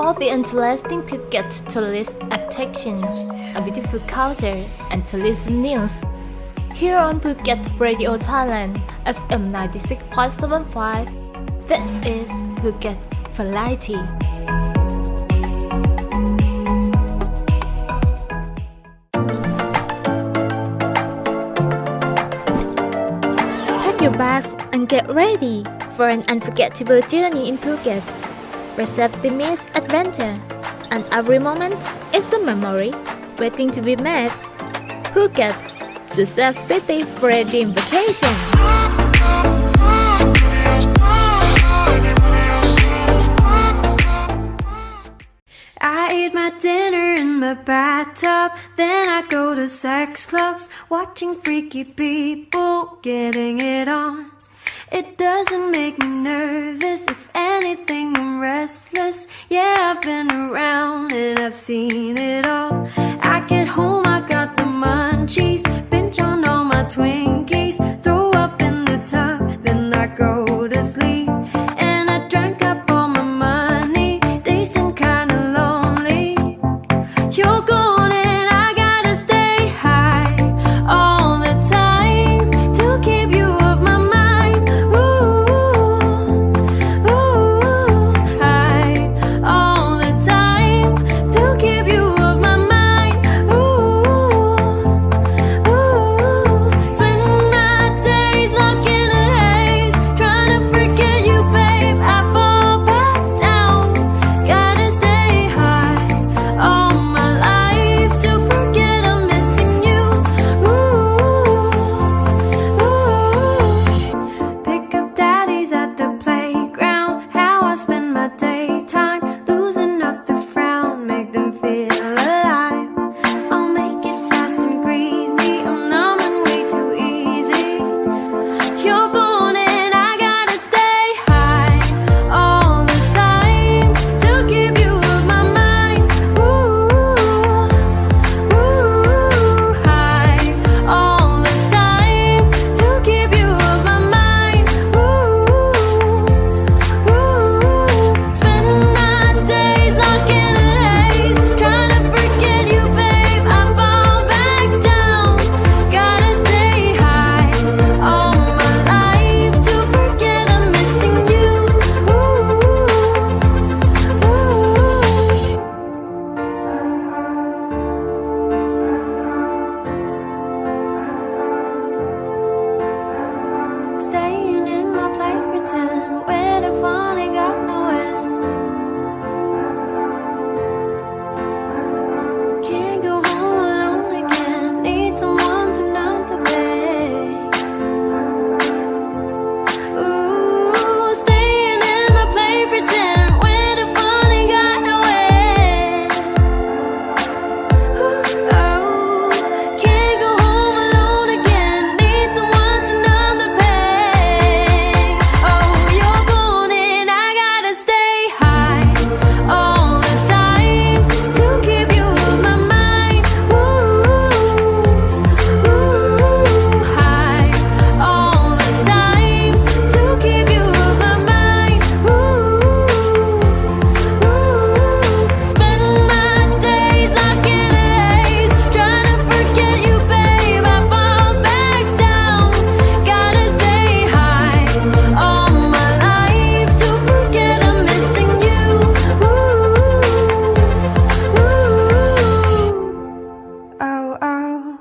all the interesting Phuket tourist attractions, a beautiful culture, and tourism news. Here on Phuket Radio Thailand, FM 96.75. This is Phuket Variety. Pack your bags and get ready for an unforgettable journey in Phuket. Receive the Ms. Adventure, and every moment is a memory waiting to be made. Phuket, the safe city for a dream vacation. I eat my dinner in my bathtub, then I go to sex clubs, watching freaky people getting it on. It doesn't make me nervous, if anything I'm restless. Yeah, I've been around and I've seen it all. I get home, I got the munchies, binge on all my Twinkies, throw up in the tub, then I go to sleep. And I drank up all my money, days seem kinda lonely. You're gone and I gotta stay high all the time to keep you off my mind. High all the time to keep you off my mind. Spend my days locked in a haze, trying to forget you, babe. I fall back down, gotta stay high all my life to forget I'm missing you. Pick up daddies at the playground, how I spend my daytime, losing up the frown, make them feel alive. I'll make it fast and greasy, I'm numbing way too easy. You're gone and I gotta stay high all the time to keep you off my mind. High all the time to keep you off my mind. Spend my days locked in a haze, trying to forget you, babe. I fall back down, gotta stay high all my life to forget I'm missing you. Staying in my play pretend, where the fun ain't got no end. Can't go home alone again, need someone to numb the pain. Ooh, staying in my play pretend, where the fun ain't got no end. Oh, can't go home alone again, need someone to numb the pain. Oh, you're gone and I gotta stay high all the time to keep you off my mind. High all the time to keep you off my mind. Spend my days locked in a haze, trying to forget you, babe. I fall back down, gotta stay high all my life to forget I'm missing you. Oh.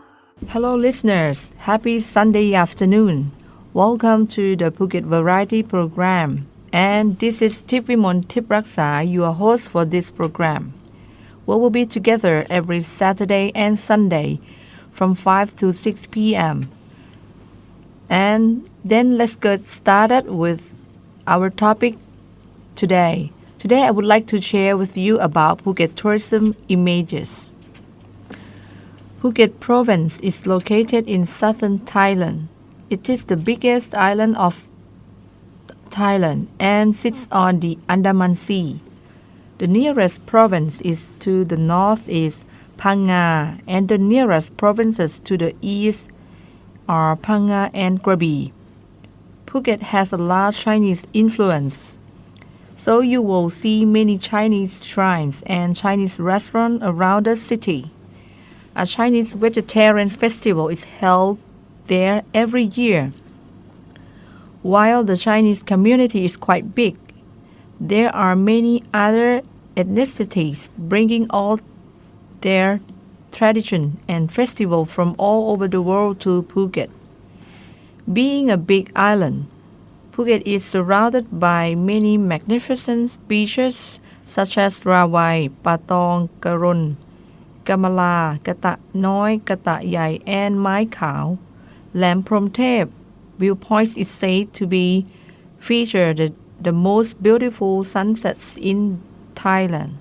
Hello, listeners. Happy Sunday afternoon. Welcome to the Phuket Variety Program. And this is Ms.Thipvimol Thepruksa, your host for this program. We will be together every Saturday and Sunday from 5 to 6 p.m. And then let's get started with our topic today. Today, I would like to share with you about Phuket tourism images. Phuket province is located in southern Thailand. It is the biggest island of Thailand and sits on the Andaman Sea. The nearest province is to the north is Phang Nga, and the nearest provinces to the east are Phang Nga and Krabi. Phuket has a large Chinese influence. So you will see many Chinese shrines and Chinese restaurants around the city. A Chinese vegetarian festival is held there every year. While the Chinese community is quite big, there are many other ethnicities bringing all their tradition and festival from all over the world to Phuket. Being a big island, Phuket is surrounded by many magnificent beaches such as Rawai, Patong, Karon, Kamala, Kata Noi, Kata Yai, and Mai Khao. Lam Prom Thep viewpoints is said to be feature the most beautiful sunsets in Thailand.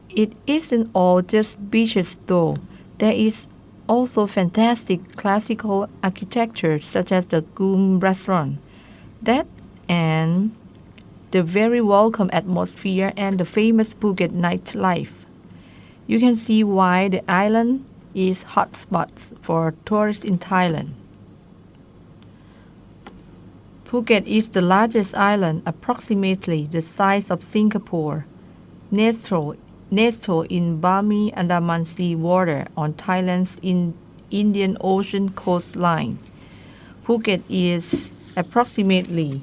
It isn't all just beaches though. There is also fantastic classical architecture such as the Goom restaurant. That and the very welcome atmosphere and the famous Phuket nightlife. You can see why the island is hotspots for tourists in Thailand. Phuket is the largest island, approximately the size of Singapore, nestled in balmy Andaman Sea water on Thailand's Indian Ocean coastline. Phuket is approximately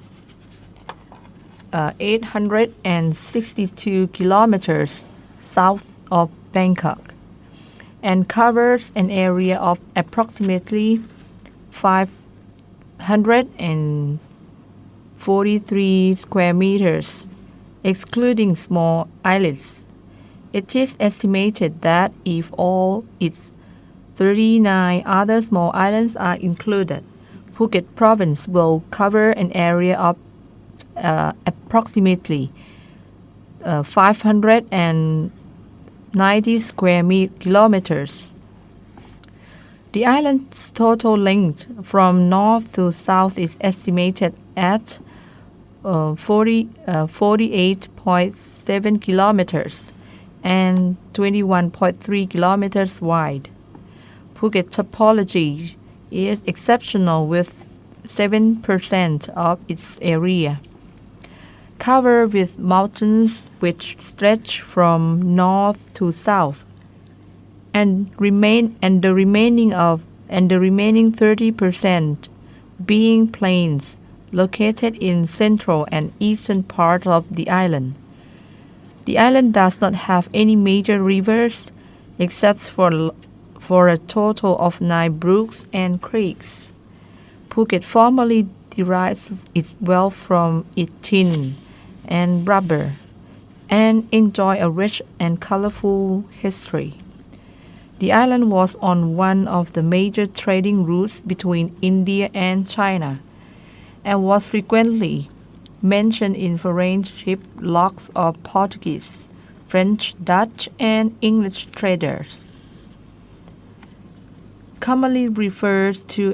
862 kilometers south of Bangkok and covers an area of approximately 543 square meters, excluding small islets. It is estimated that if all its 39 other small islands are included, Phuket province will cover an area of approximately 590 square kilometers. The island's total length from north to south is estimated at 48.7 kilometers and 21.3 kilometers wide. Phuket topology is exceptional with 7% of its area covered with mountains which stretch from north to south, and the remaining 30% being plains located in central and eastern part of the island. The island does not have any major rivers except for a total of 9 brooks and creeks. Phuket formerly derives its wealth from its tin and rubber and enjoy a rich and colorful history. The island was on one of the major trading routes between India and China and was frequently mentioned in foreign ship logs of Portuguese, French, Dutch, and English traders. Commonly referred to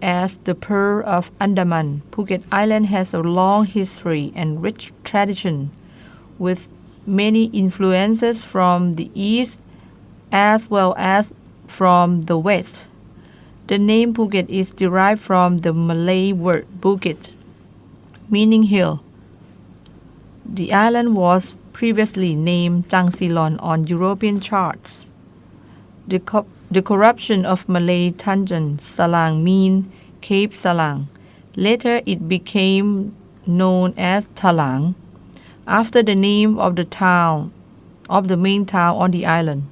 as the Pearl of Andaman, Phuket Island has a long history and rich tradition with many influences from the east as well as from the west. The name Phuket is derived from the Malay word bukit, meaning hill. The island was previously named Jangsilon on European charts. The corruption of Malay Tanjung Salang mean Cape Salang. Later it became known as Talang, after the name of the main town on the island.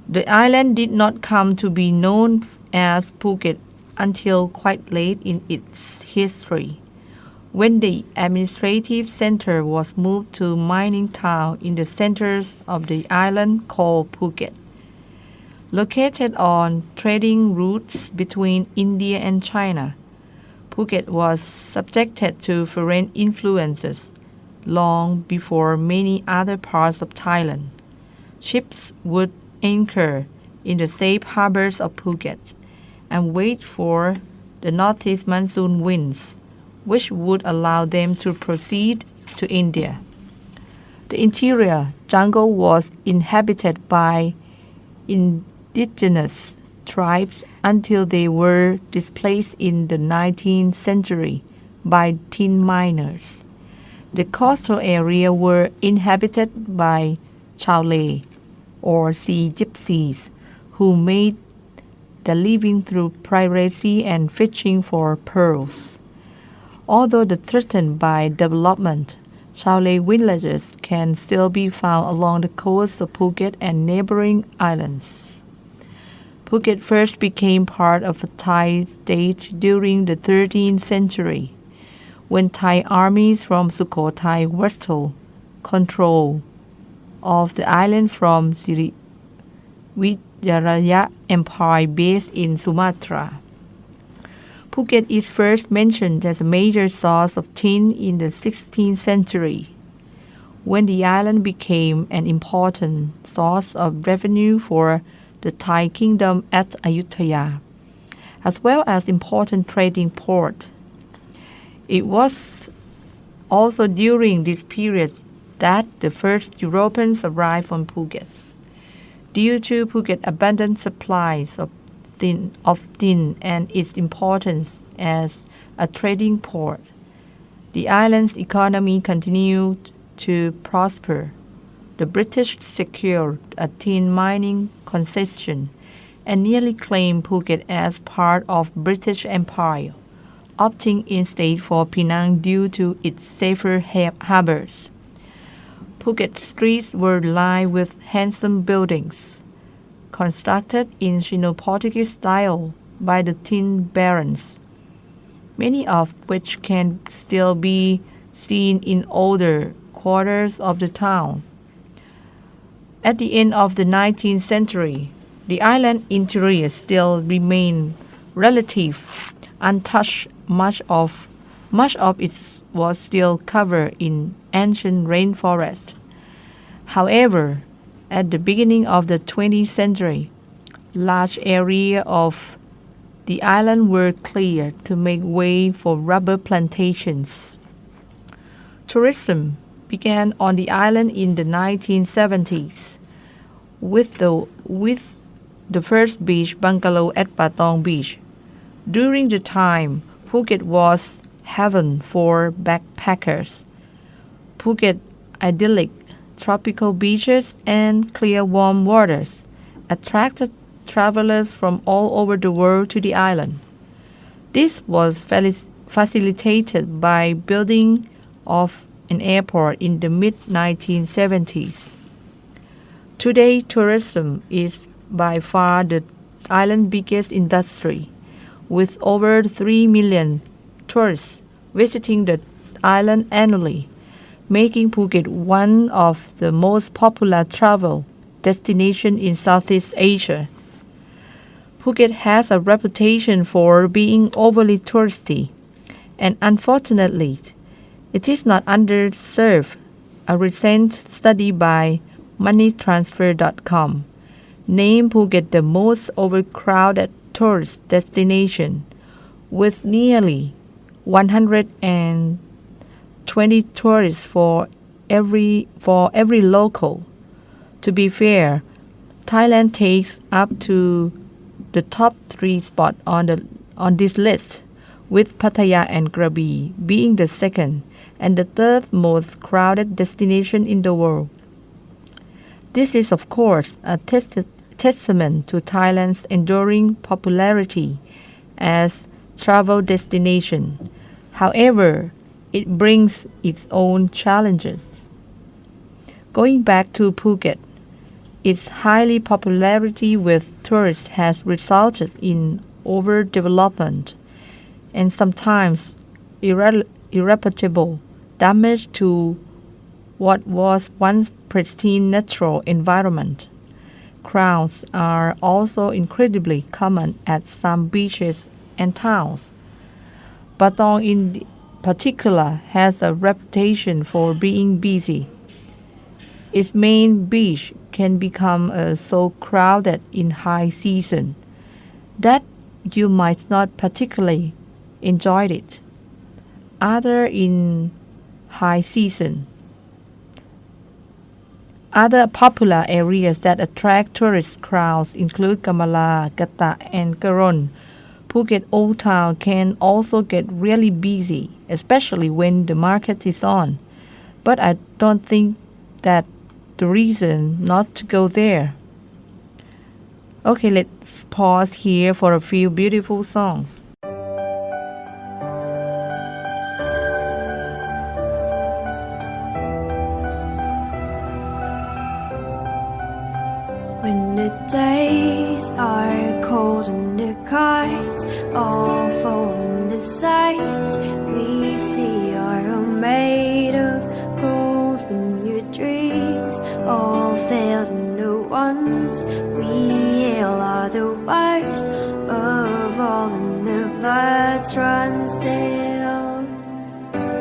The island did not come to be known as Phuket until quite late in its history, when the administrative center was moved to mining town in the center of the island called Phuket. Located on trading routes between India and China, Phuket was subjected to foreign influences long before many other parts of Thailand. Ships would anchor in the safe harbors of Phuket and wait for the northeast monsoon winds, which would allow them to proceed to India. The interior jungle was inhabited by indigenous tribes until they were displaced in the 19th century by tin miners. The coastal area were inhabited by Chaole, or sea gypsies, who made their living through piracy and fishing for pearls. Although threatened by development, Chaole villages can still be found along the coast of Phuket and neighboring islands. Phuket first became part of a Thai state during the 13th century, when Thai armies from Sukhothai wrestled control of the island from Srivijaya Empire based in Sumatra. Phuket is first mentioned as a major source of tin in the 16th century, when the island became an important source of revenue for the Thai kingdom at Ayutthaya, as well as important trading port. It was also during this period that the first Europeans arrived on Phuket. Due to Phuket's abundant supplies of tin and its importance as a trading port, the island's economy continued to prosper. The British secured a tin mining concession and nearly claimed Phuket as part of British Empire, opting instead for Penang due to its safer harbors. Phuket streets were lined with handsome buildings, constructed in Sino-Portuguese style by the tin barons, many of which can still be seen in older quarters of the town. At the end of the 19th century, the island interior still remained relatively untouched. Much of it was still covered in ancient rainforest. However, at the beginning of the 20th century, large areas of the island were cleared to make way for rubber plantations. Tourism began on the island in the 1970s with the first beach bungalow at Patong Beach. During the time, Phuket was heaven for backpackers. Phuket idyllic tropical beaches and clear warm waters attracted travelers from all over the world to the island. This was facilitated by building of an airport in the mid-1970s. Today, tourism is by far the island's biggest industry, with over 3 million tourists visiting the island annually, making Phuket one of the most popular travel destinations in Southeast Asia. Phuket has a reputation for being overly touristy, and unfortunately, it is not underserved. A recent study by moneytransfer.com named Phuket the most overcrowded tourist destination, with nearly 120 tourists for every local. To be fair, Thailand takes up to the top 3 spot on this list, with Pattaya and Krabi being the second and the third most crowded destination in the world. This is of course a testament to Thailand's enduring popularity as travel destination. However, it brings its own challenges. Going back to Phuket, its high popularity with tourists has resulted in overdevelopment and sometimes irreparable damage to what was once pristine natural environment. Crowds are also incredibly common at some beaches and towns. Patong in particular has a reputation for being busy. Its main beach can become so crowded in high season that you might not particularly enjoy it. Other popular areas that attract tourist crowds include Kamala, Gata, and Karon. Phuket Old Town can also get really busy, especially when the market is on. But I don't think that the reason not to go there. Okay, let's pause here for a few beautiful songs. When the days are cold and the cards all fall on the sides, we see are all made of gold. When your dreams all failed and the ones we hail are the worst of all, and the bloods run still.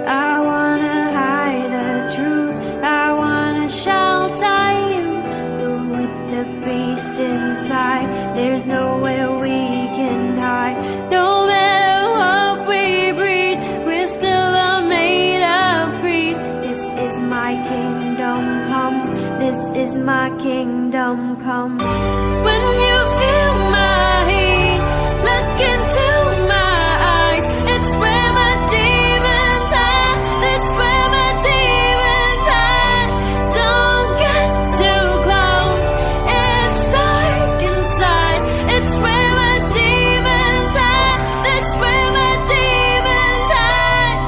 I wanna hide the truth, I wanna shelter you, but with the beast inside, there's nowhere we can hide. No matter what we breed, we're still all made of greed. This is my kingdom come, this is my kingdom come. When you feel my heat, look into my eyes, it's where my demons hide, that's where my demons hide. Don't get too close, it's dark inside, it's where my demons hide, that's where my demons hide.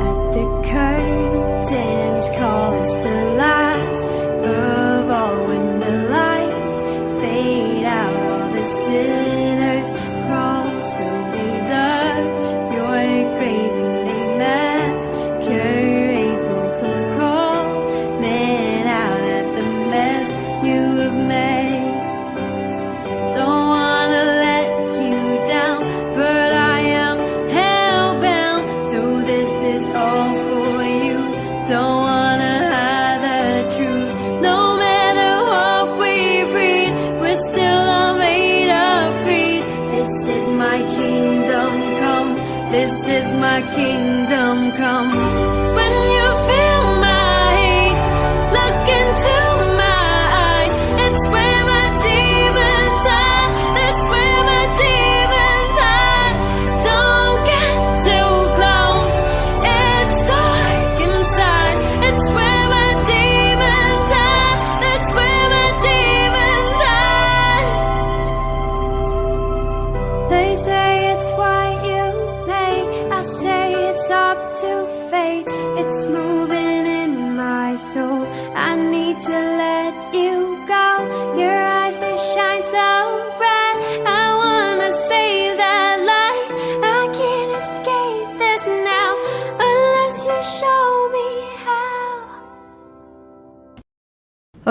At the curtains call us the last of all. When the lights fade out, all the sinners crawl, so they dug your grave and they masquerade will come crawling out at the mess you have made. Don't wanna let you down, but I am hellbound. Though this is all for you, don't wanna hide the truth. No matter what we breed, we're still all made of greed. This is my kingdom come, this is my kingdom come. When you feel my heat, look into my eyes, it's where my demons hide, that's where my demons hide. Don't get too close, it's dark inside, it's where my demons hide, that's where my demons hide. They say it's what you make, I say it's up to fate. It's moving in my soul, I need to let you go. Your eyes, they shine so bright, I wanna save that light. I can't escape this now, unless you show me how.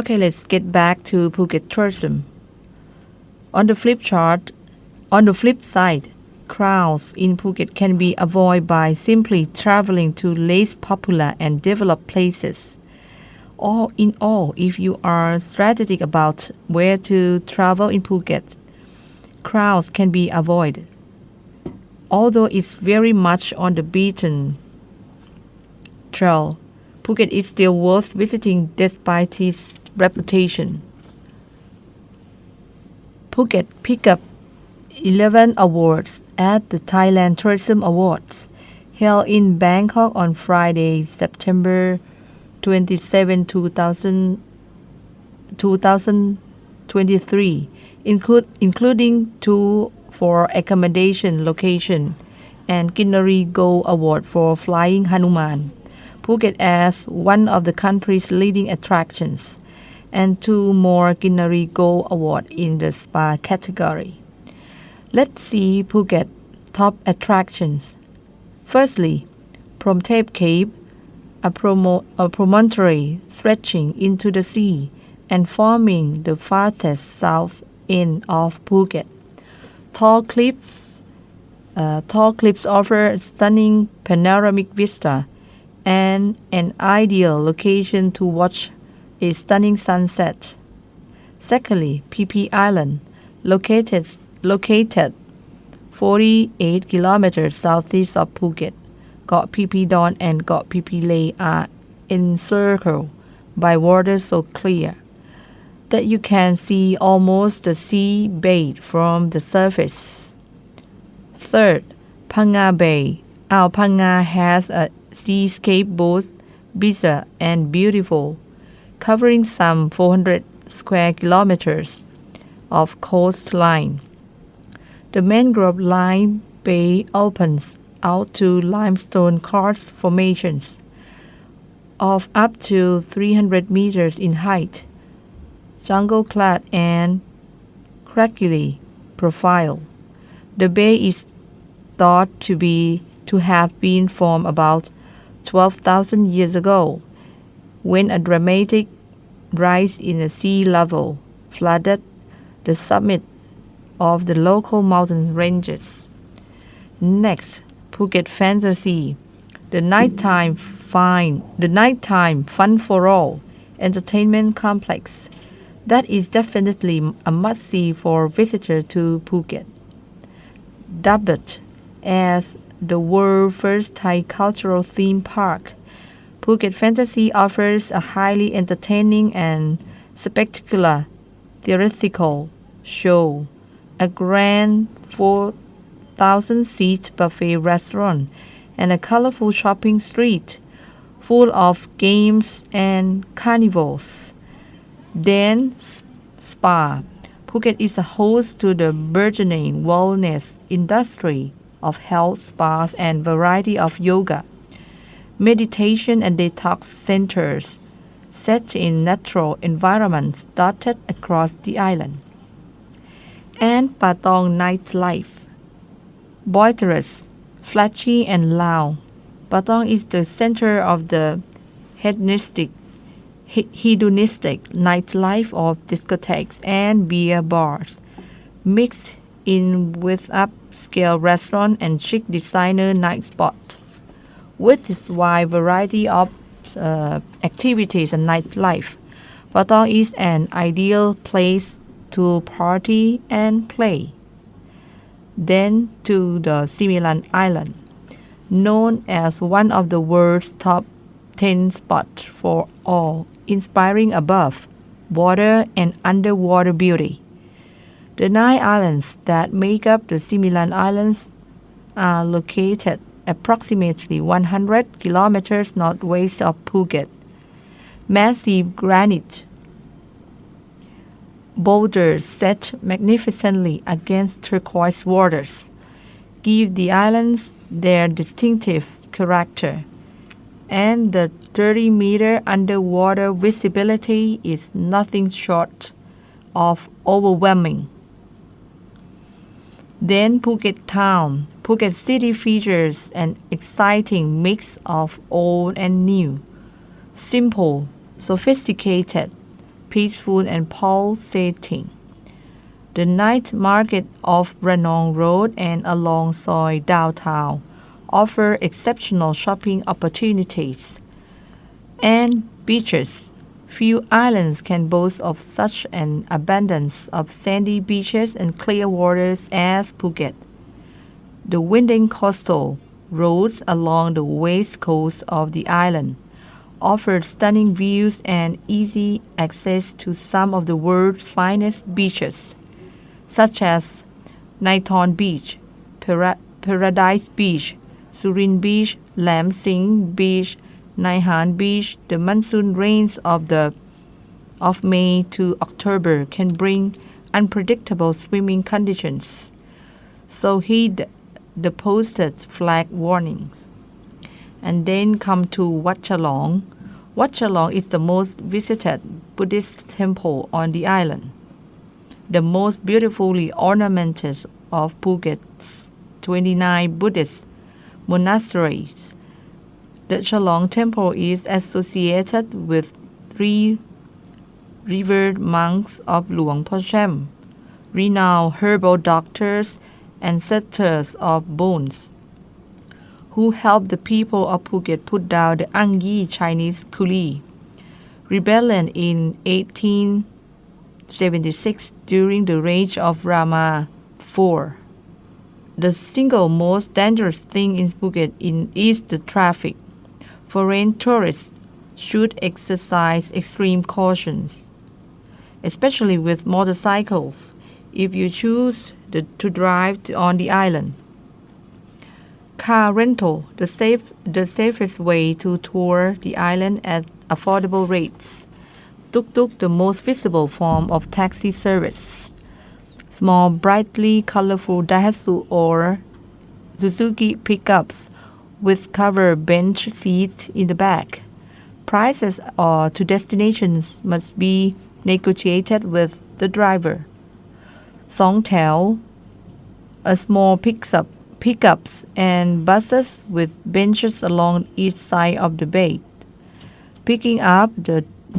Okay, let's get back to Phuket tourism. On the flip side, crowds in Phuket can be avoided by simply traveling to less popular and developed places. All in all, if you are strategic about where to travel in Phuket, crowds can be avoided. Although it's very much on the beaten trail, Phuket is still worth visiting despite its reputation. Phuket picked up 11 awards at the Thailand Tourism Awards, held in Bangkok on Friday, September 27, 2023, including 2 for accommodation location and Kinari Gold Award for Flying Hanuman. Phuket as one of the country's leading attractions, and 2 more Kinari Gold Award in the spa category. Let's see Phuket top attractions. Firstly, Promthep Cave, a promontory stretching into the sea and forming the farthest south end of Phuket. Tall cliffs offer a stunning panoramic vista and an ideal location to watch a stunning sunset. Secondly, PP Island, located 48 kilometers southeast of Phuket. Got PP Don and Got PP Lay are encircled by water so clear that you can see almost the sea bathe from the surface. Third, Phang Bay. Ao Phang has a seascape both bizarre and beautiful, covering some 400 square kilometers of coastline. The mangrove-lined bay opens out to limestone karst formations of up to 300 meters in height, jungle-clad and crackly profile. The bay is thought to have been formed about 12,000 years ago, when a dramatic rise in the sea level flooded the summit of the local mountain ranges. Next, Phuket Fantasy, the nighttime fun for all entertainment complex that is definitely a must-see for visitors to Phuket. Dubbed as the world's first Thai cultural theme park, Phuket Fantasy offers a highly entertaining and spectacular theatrical show, a grand 4,000-seat buffet restaurant, and a colorful shopping street full of games and carnivals. Then Spa. Phuket is a host to the burgeoning wellness industry of health spas and variety of yoga, meditation and detox centers set in natural environments dotted across the island. And Patong nightlife. Boisterous, flashy and loud, Patong is the center of the hedonistic nightlife of discotheques and beer bars, mixed in with upscale restaurant and chic designer night spot. With its wide variety of activities and nightlife, Patong is an ideal place to party and play. Then to the Similan Island, known as one of the world's top 10 spots for all inspiring above water and underwater beauty. The 9 islands that make up the Similan Islands are located approximately 100 kilometers northwest of Phuket. Massive granite boulders set magnificently against turquoise waters give the islands their distinctive character, and the 30-meter underwater visibility is nothing short of overwhelming. Then Phuket Town. Phuket City features an exciting mix of old and new, simple, sophisticated, peaceful and pulsating. The night market of Ranong Road and along Soi downtown offer exceptional shopping opportunities. And beaches. Few islands can boast of such an abundance of sandy beaches and clear waters as Phuket. The winding coastal roads along the west coast of the island offer stunning views and easy access to some of the world's finest beaches, such as Naiton Beach, Paradise Beach, Surin Beach, Lam Sing Beach, Naihan Beach. The monsoon rains of May to October can bring unpredictable swimming conditions, so heed the posted flag warnings. And then come to Wat Chalong. Wat Chalong is the most visited Buddhist temple on the island, the most beautifully ornamented of Phuket's 29 Buddhist monasteries. The Chalong Temple is associated with 3 revered monks of Luang Pracham, renowned herbal doctors and setters of bones, who helped the people of Phuket put down the Angyi Chinese coolie rebellion in 1876 during the reign of Rama IV. The single most dangerous thing in Phuket is the traffic. Foreign tourists should exercise extreme cautions, especially with motorcycles, if you choose to drive on the island. Car rental, the safest way to tour the island at affordable rates. Tuk-tuk, the most visible form of taxi service. Small, brightly colorful Daihatsu or Suzuki pickups with covered bench seats in the back. Prices to destinations must be negotiated with the driver. สองแถว a small pickups and buses with benches along each side of the bay, picking up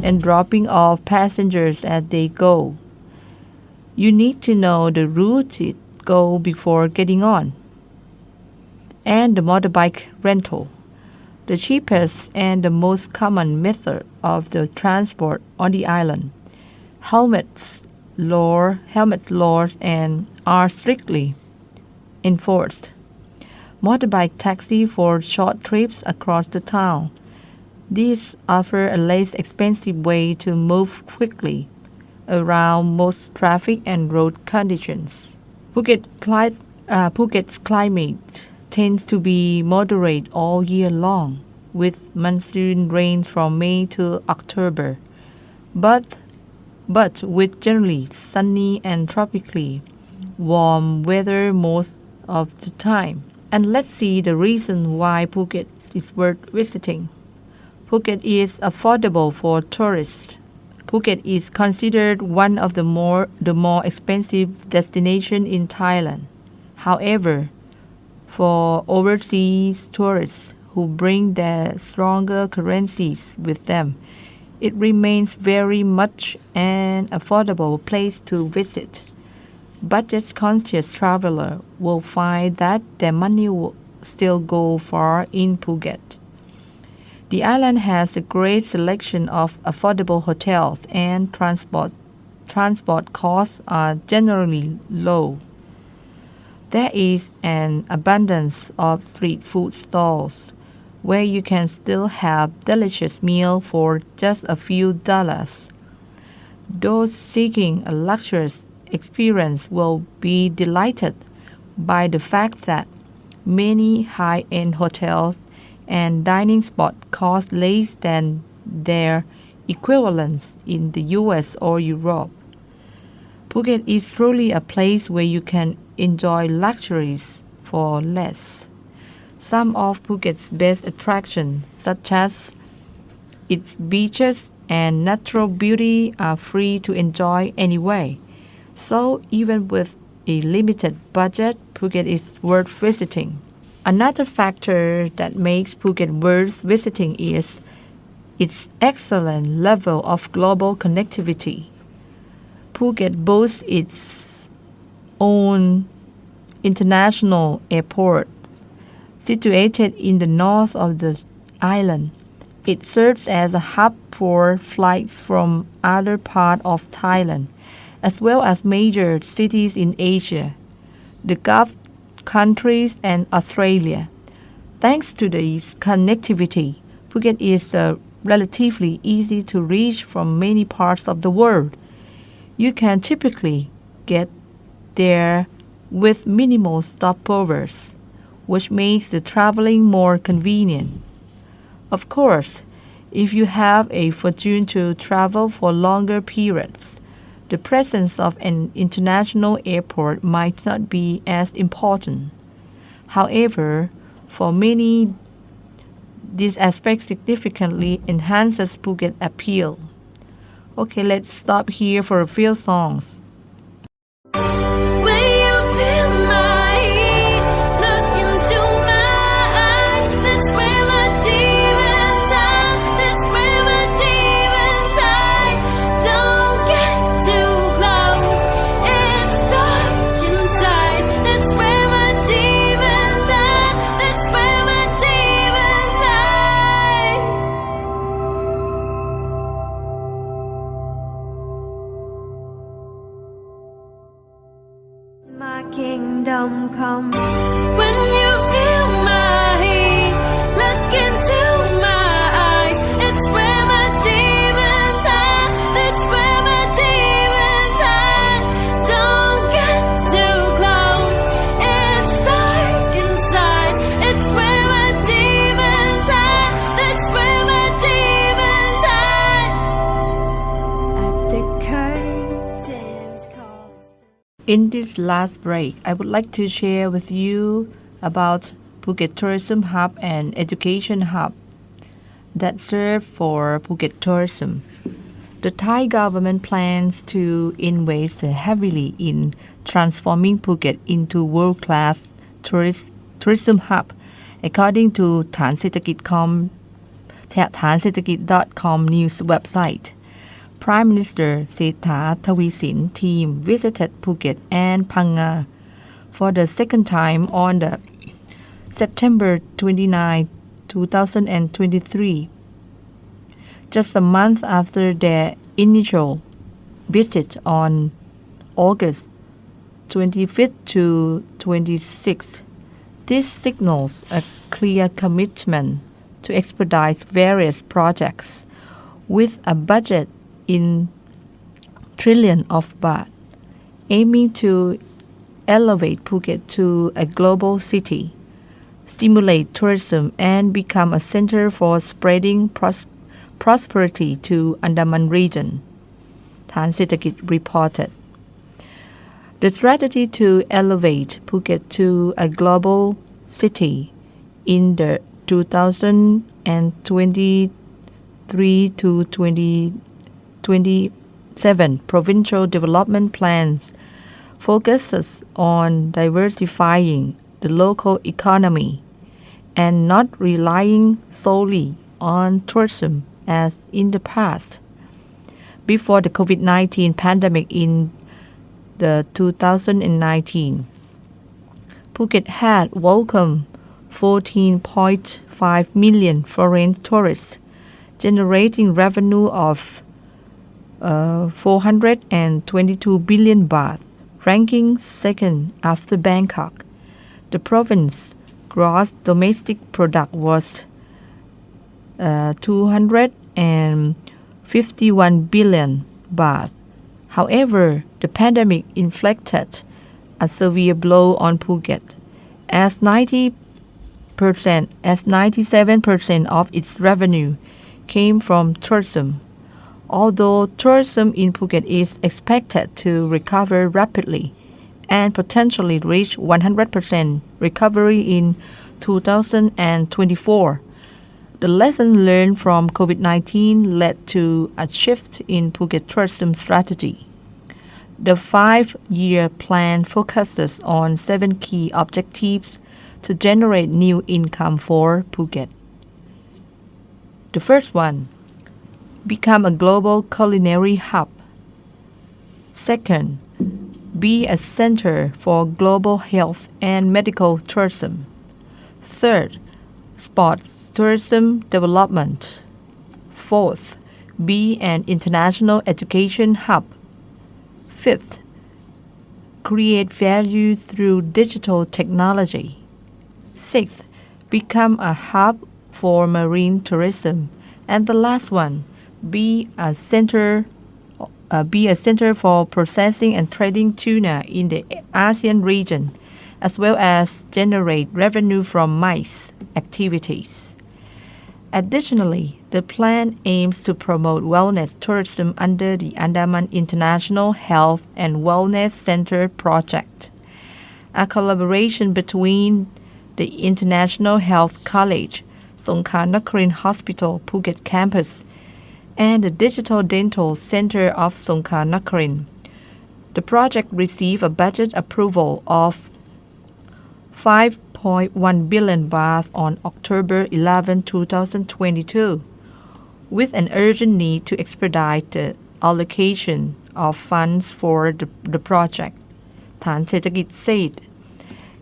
and dropping off passengers as they go. You need to know the route it go before getting on. And the motorbike rental, the cheapest and the most common method of the transport on the island. Helmets laws and are strictly enforced. Motorbike taxi for short trips across the town. These offer a less expensive way to move quickly around most traffic and road conditions. Phuket's climate tends to be moderate all year long, with monsoon rain from May to October, but with generally sunny and tropically warm weather most of the time. And let's see the reason why Phuket is worth visiting. Phuket is affordable for tourists. Phuket is considered one of the more expensive destinations in Thailand. However, for overseas tourists who bring their stronger currencies with them, it remains very much an affordable place to visit. Budget-conscious traveler will find that their money will still go far in Phuket. The island has a great selection of affordable hotels and transport costs are generally low. There is an abundance of street food stalls where you can still have delicious meal for just a few dollars. Those seeking a luxurious experience will be delighted by the fact that many high-end hotels and dining spots cost less than their equivalents in the US or Europe. Phuket is truly a place where you can enjoy luxuries for less. Some of Phuket's best attractions, such as its beaches and natural beauty, are free to enjoy anyway. So even with a limited budget, Phuket is worth visiting. Another factor that makes Phuket worth visiting is its excellent level of global connectivity. Phuket boasts its own international airport situated in the north of the island. It serves as a hub for flights from other parts of Thailand, as well as major cities in Asia, the Gulf countries, and Australia. Thanks to this connectivity, Phuket is relatively easy to reach from many parts of the world. You can typically get there with minimal stopovers, which makes the traveling more convenient. Of course, if you have a fortune to travel for longer periods, the presence of an international airport might not be as important. However, for many, this aspect significantly enhances Phuket appeal. Okay, let's stop here for a few songs. When you feel my heat, look into my eyes. That's where my demons hide. That's where my demons hide. Don't get too close. It's dark inside. That's where my demons hide. That's where my demons hide. In this last break, I would like to share with you about Phuket Tourism Hub and Education Hub that serve for Phuket tourism. The Thai government plans to invest heavily in transforming Phuket into world-class tourism hub, according to thansethakit.com news website. Prime Minister Srettha Thavisin team visited Phuket and Phang Nga for the second time on the September 29, 2023, just a month after their initial visit on August 25th to 26th. This signals a clear commitment to expedite various projects with a budget in trillion of baht, aiming to elevate Phuket to a global city, stimulate tourism, and become a center for spreading prosperity to Andaman region, Thansethakit reported. The strategy to elevate Phuket to a global city in the 2023 to 2027 provincial development plans focuses on diversifying the local economy and not relying solely on tourism as in the past. Before the COVID-19 pandemic in the 2019, Phuket had welcomed 14.5 million foreign tourists, generating revenue of 422 billion baht, ranking second after Bangkok. The province's gross domestic product was 251 billion baht. However, the pandemic inflicted a severe blow on Phuket, as 97% of its revenue came from tourism. Although tourism in Phuket is expected to recover rapidly and potentially reach 100% recovery in 2024, the lesson learned from COVID-19 led to a shift in Phuket tourism strategy. The 5-year plan focuses on 7 key objectives to generate new income for Phuket. The first one, become a global culinary hub. Second, be a center for global health and medical tourism. Third, sports tourism development. Fourth, be an international education hub. Fifth, create value through digital technology. Sixth, become a hub for marine tourism. And the last one, be a center for processing and trading tuna in the ASEAN region, as well as generate revenue from MICE activities. Additionally, the plan aims to promote wellness tourism under the Andaman International Health and Wellness Center project, a collaboration between the International Health College, Songkhanakharin Hospital, Phuket campus, and the Digital Dental Center of Songkhanakharin. The project received a budget approval of 5.1 billion baht on October 11, 2022, with an urgent need to expedite the allocation of funds for the project, Thansethakit said.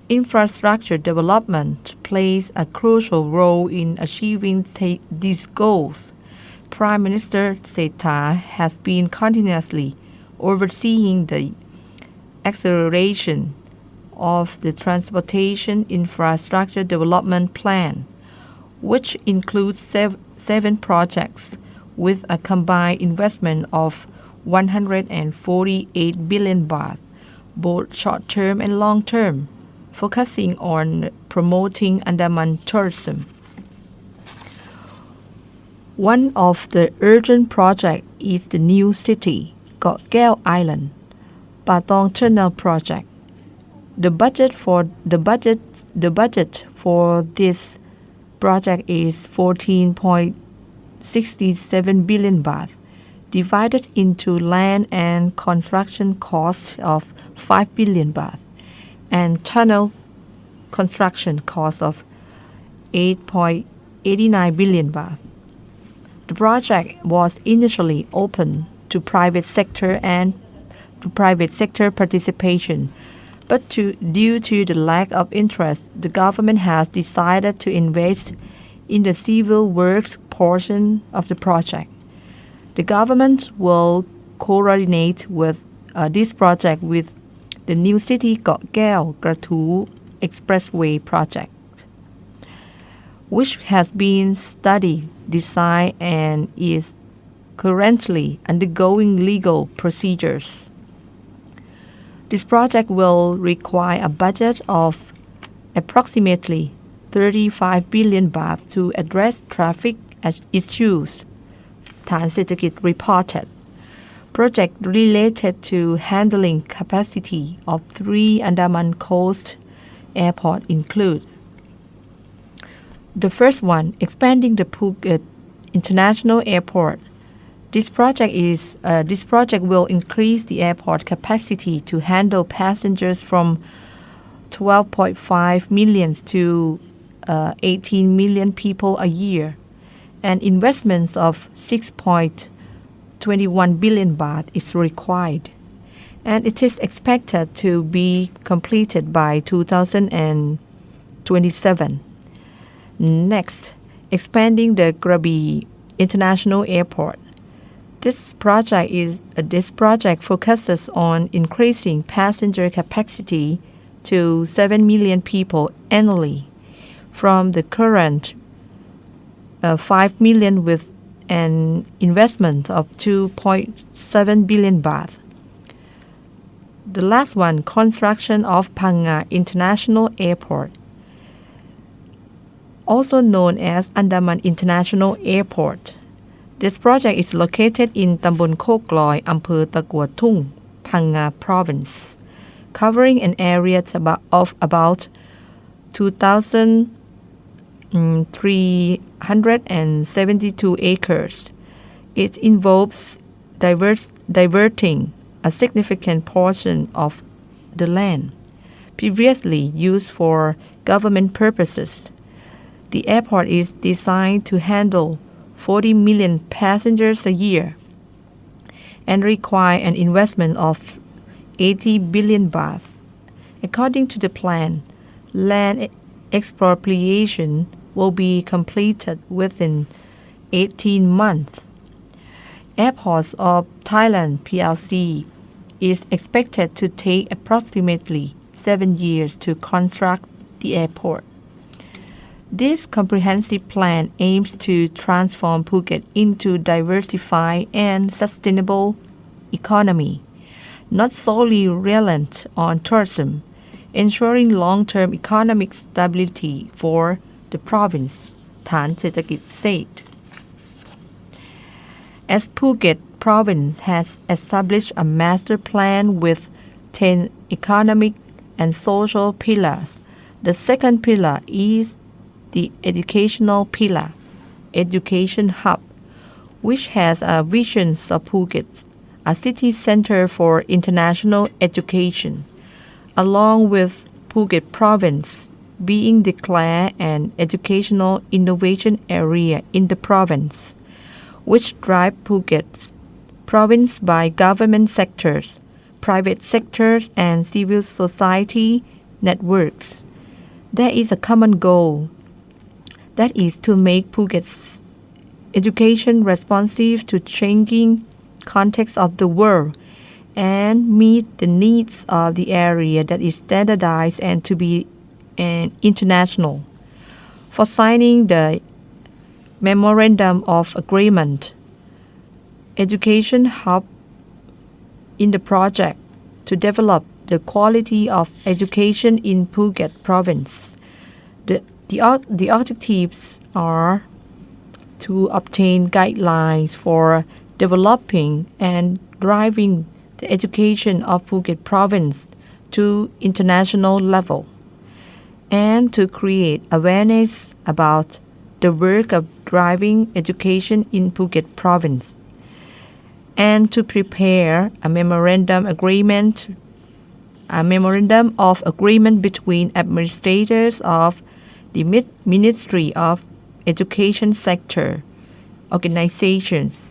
Infrastructure development plays a crucial role in achieving these goals. Prime Minister Srettha has been continuously overseeing the acceleration of the transportation infrastructure development plan, which includes 7 projects with a combined investment of 148 billion baht, both short-term and long-term, focusing on promoting Andaman tourism. One of the urgent projects is the new city, Koh Keo Island, Patong Tunnel Project. The budget for this project is 14.67 billion baht, divided into land and construction costs of 5 billion baht and tunnel construction costs of 8.89 billion baht. The project was initially open to private sector participation, but due to the lack of interest, the government has decided to invest in the civil works portion of the project. The government will coordinate with this project with the New City Got Keo Gratu Expressway project, which has been studied, designed, and is currently undergoing legal procedures. This project will require a budget of approximately 35 billion baht to address traffic issues, ฐานเศรษฐกิจ reported. Project related to handling capacity of 3 Andaman Coast airports include: the first one, expanding the Phuket International Airport. This project will increase the airport capacity to handle passengers from 12.5 million to 18 million people a year, and investments of 6.21 billion baht is required, and it is expected to be completed by 2027. Next, expanding the Krabi International Airport. This project focuses on increasing passenger capacity to 7 million people annually from the current 5 million with an investment of 2.7 billion baht. The last one, construction of Phanga International Airport, also known as Andaman International Airport. This project is located in Tambon Khok Loi, อำเภอตะกัวทุ่ง Phanga Province, covering an area of about 2,372 acres. It involves diverting a significant portion of the land previously used for government purposes. The airport is designed to handle 40 million passengers a year and require an investment of 80 billion baht. According to the plan, land expropriation will be completed within 18 months. Airports of Thailand PLC is expected to take approximately 7 years to construct the airport. This comprehensive plan aims to transform Phuket into a diversified and sustainable economy, not solely reliant on tourism, ensuring long-term economic stability for the province, ฐานเศรษฐกิจ said. As Phuket province has established a master plan with 10 economic and social pillars, the second pillar is the educational pillar, Education Hub, which has a vision of Phuket, a city center for international education, along with Phuket province being declared an educational innovation area in the province, which drive Phuket's province by government sectors, private sectors, and civil society networks. There is a common goal, that is to make Phuket's education responsive to changing context of the world and meet the needs of the area that is standardized and to be international. For signing the Memorandum of Agreement, Education Hub in the project to develop the quality of education in Phuket province. The objectives are to obtain guidelines for developing and driving the education of Phuket province to international level, and to create awareness about the work of driving education in Phuket province, and to prepare a memorandum of agreement between administrators of the Ministry of Education sector, organizations,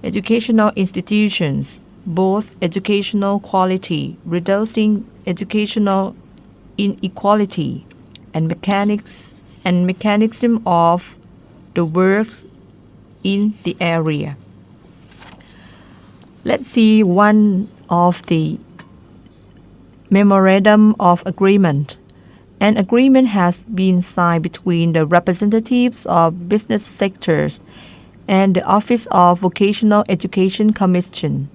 educational institutions, both educational quality, reducing educational inequality, and mechanism of the works in the area. Let's see one of the memorandum of agreement. An agreement has been signed between the representatives of business sectors and the Office of Vocational Education Commission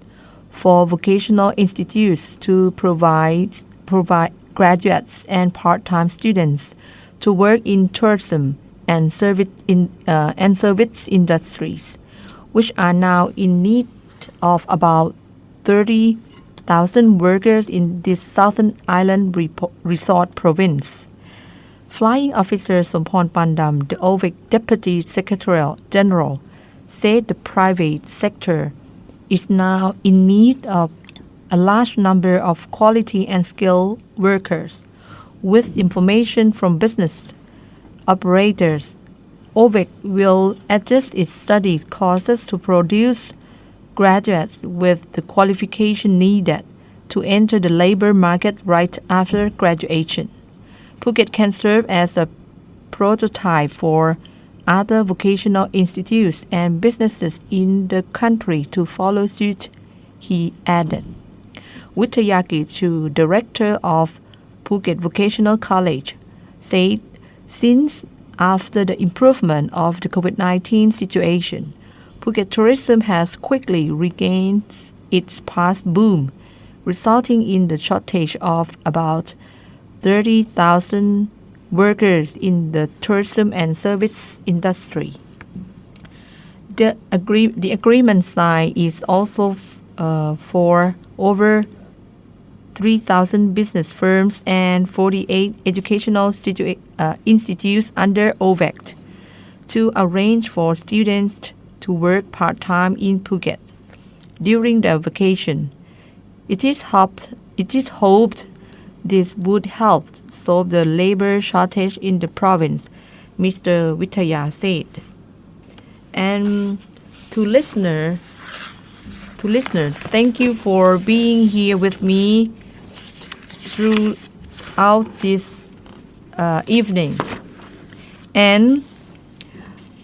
for vocational institutes to provide graduates and part-time students to work in tourism and service industries, which are now in need of about 30,000 workers in this southern island resort province. Flying Officer Somporn Pandam, the OVIC Deputy Secretary General, said the private sector is now in need of a large number of quality and skilled workers. With information from business operators, OVIC will adjust its study courses to produce graduates with the qualification needed to enter the labor market right after graduation. Phuket can serve as a prototype for other vocational institutes and businesses in the country to follow suit, he added. Wittayaki Chu, director of Phuket Vocational College, said since after the improvement of the COVID-19 situation, Phuket tourism has quickly regained its past boom, resulting in the shortage of about 30,000 workers in the tourism and service industry. The agreement signed is also for over 3,000 business firms and 48 educational institutes under OVEC to arrange for students to work part-time in Phuket during the vacation. It is hoped this would help solve the labor shortage in the province, Mr. Vitaya said. And to listener, thank you for being here with me throughout this evening. And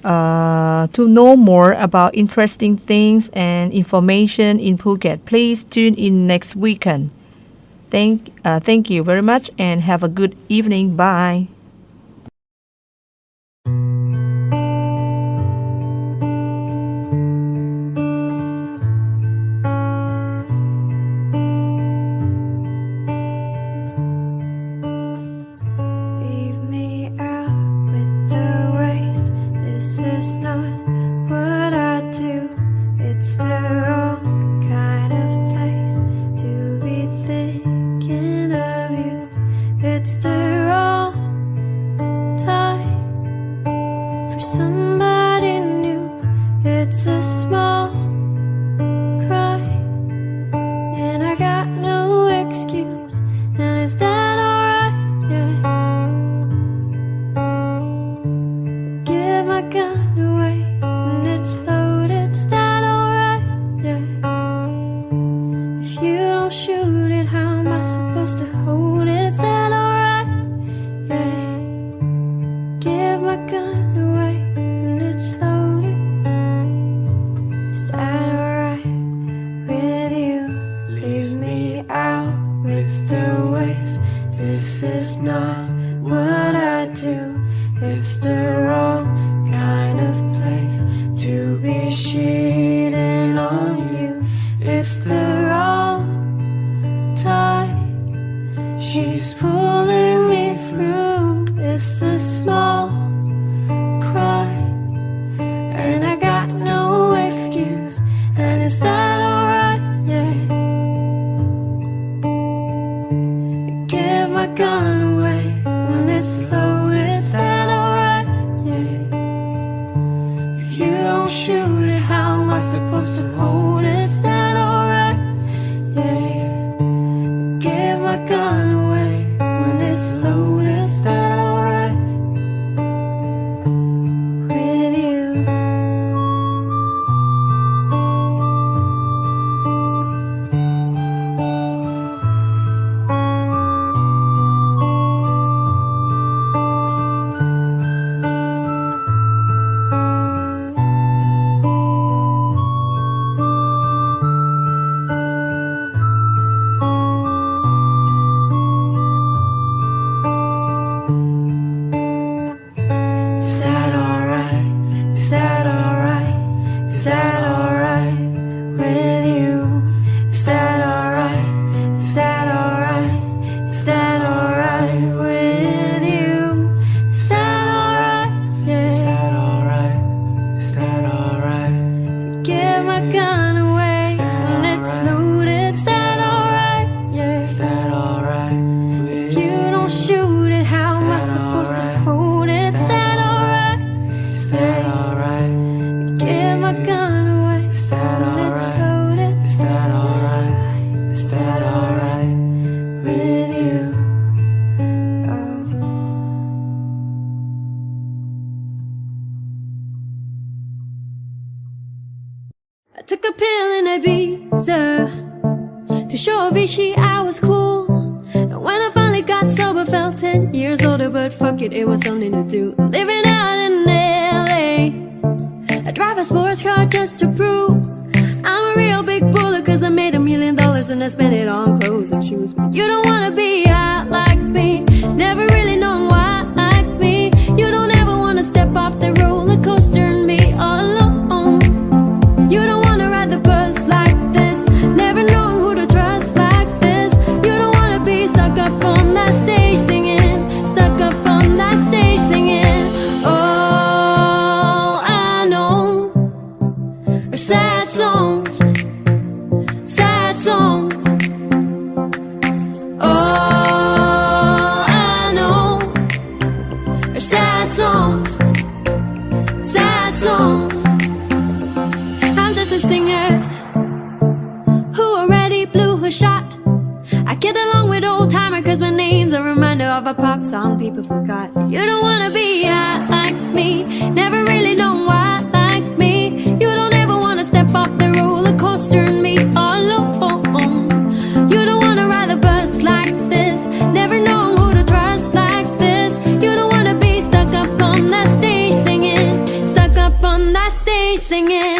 to know more about interesting things and information in Phuket, please tune in next weekend. Thank you very much and have a good evening. Bye. Leave me out with the waste. This is not what I do. It's the wrong kind of place to be thinking of you. It's the wrong time for somebody new. It's a small cry, and I got no excuse. And is that alright? Yeah. Give my gun away when it's loaded. Is that alright? Yeah. If you don't shoot it, how am I supposed to hold it? Is that alright? Yeah. Give my gun away when it's loaded. Is that alright with you? Leave me out with the waste. This is not what I do. It's the wrong kind of place to be cheating on you. It's the wrong time. She's pulling me through. It's the small cry, and I got no excuse. And is that alright? Yeah. supposed to hold it? Is that alright? Yeah. Give my gun away when it's loaded. Is that alright? With you. Is that alright? Is that alright? Is that alright with you? Is that alright? Is that alright? Is that alright with you? Is that alright? Yeah. Is that alright? Is that alright? Give my gun away when it's loaded. Is that alright? Yeah. Is that alright? If you don't shoot it, how am I supposed to hold it? Is that alright? Is that alright? Give my gun away. Is that alright? Is that alright? Is that alright with you? I took a pill in Ibiza to show Vichy I was cool. And when I finally got sober, felt 10 years older, but fuck it, it was something to do. I'm living out in LA. I drive a sports car just to prove I'm a real big baller, cause I made $1 million and I spent it on clothes and shoes. But you don't wanna be hot like me, never really known why like me. You don't ever wanna step off the roller coaster and be all alone. You don't wanna ride the bus like this, never known who to trust like this. You don't wanna be stuck up on that stage singing, stuck up on that stage singing. All I know are sad songs, sad songs. All I know are sad songs, sad songs. I'm just a singer who already blew her shot. I get along with old timer cause my name's a reminder of a pop song people forgot. You don't wanna be hot like me, never really known why like me. You don't ever wanna step off the roller coaster and be all alone. You don't wanna ride the bus like this, never known who to trust like this. You don't wanna be stuck up on that stage singing, stuck up on that stage singing.